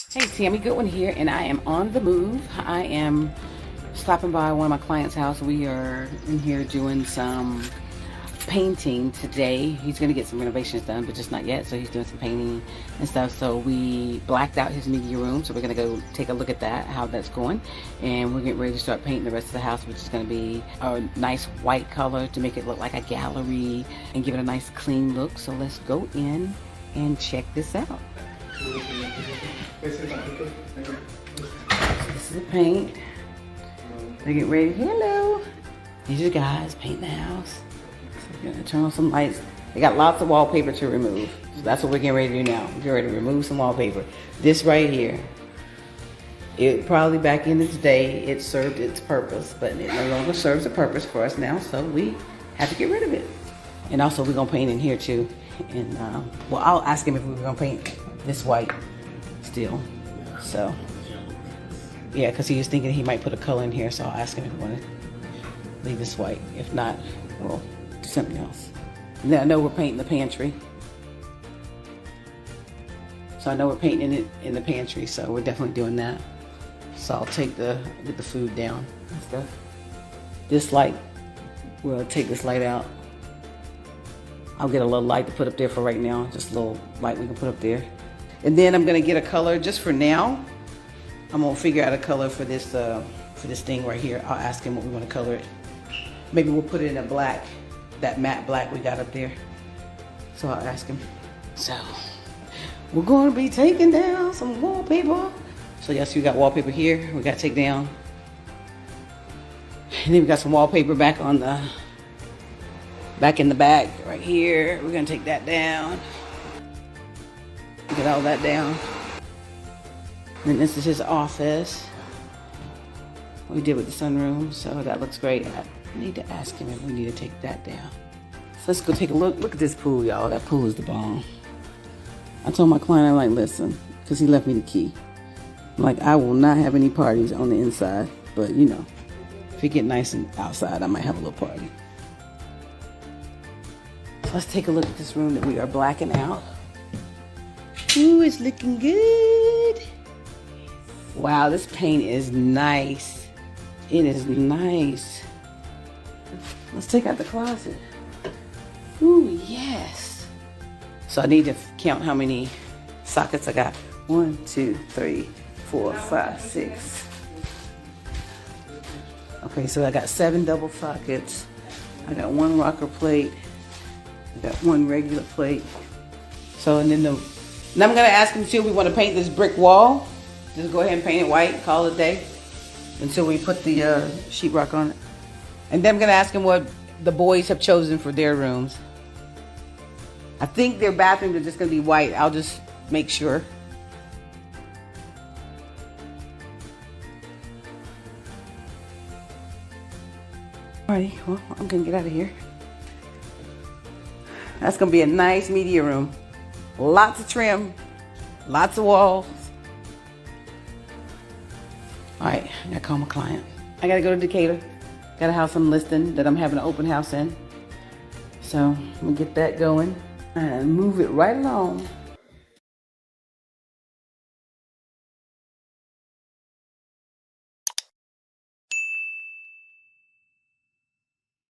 Hey, Tami Goodwin here, and I am on the move. I am stopping by one of my clients' house. We are in here doing some painting today. He's going to get some renovations done, but just not yet. So he's doing some painting and stuff. So we blacked out his media room. So we're going to go take a look at that, how that's going. And we're getting ready to start painting the rest of the house, which is going to be a nice white color to make it look like a gallery and give it a nice clean look. So let's go in and check this out. This is the paint. They get ready. Hello. These are guys painting the house. So we're gonna turn on some lights. They got lots of wallpaper to remove. So that's what we're getting ready to do now. We're getting ready to remove some wallpaper. This right here, it probably back in the day, it served its purpose, but it no longer serves a purpose for us now. So we have to get rid of it. And also we're gonna paint in here too. And well, I'll ask him if we were gonna paint this white still. So yeah, because he was thinking he might put a color in here, so I'll ask him if we want to leave this white. If not, we'll do something else. And then I know we're painting the pantry. So I know we're painting it in the pantry, so we're definitely doing that. So I'll get the food down and stuff. This light, we'll take this light out. I'll get a little light to put up there for right now. Just a little light we can put up there. And then I'm gonna get a color just for now. I'm gonna figure out a color for this thing right here. I'll ask him what we want to color it. Maybe we'll put it in a black, that matte black we got up there. So I'll ask him. So we're gonna be taking down some wallpaper. So yes, we got wallpaper here. We got to take down. And then we got some wallpaper back in the bag right here. We're gonna take that down. Get all that down. And this is his office. We did with the sunroom, so that looks great. I need to ask him if we need to take that down. So let's go take a look. Look at this pool, y'all. That pool is the bomb. I told my client, I'm like, listen, because he left me the key. I'm like, I will not have any parties on the inside, but you know, if it get nice and outside, I might have a little party. So let's take a look at this room that we are blacking out. Ooh, it's looking good. Wow, this paint is nice. It is nice. Let's take out the closet. Ooh, yes. So I need to count how many sockets I got. 1, 2, 3, 4, 5, 6. Okay, so I got 7 double sockets. I got 1 rocker plate. I got 1 regular plate. So, and then I'm gonna ask him too, we want to paint this brick wall. Just go ahead and paint it white, call it a day, until we put the sheetrock on it. And then I'm gonna ask him what the boys have chosen for their rooms. I think their bathrooms are just gonna be white. I'll just make sure. Alrighty, well, I'm gonna get out of here. That's gonna be a nice media room. Lots of trim, lots of walls. All right, I gotta call my client. I gotta go to Decatur. Got a house I'm listing that I'm having an open house in. So I'm gonna get that going and move it right along.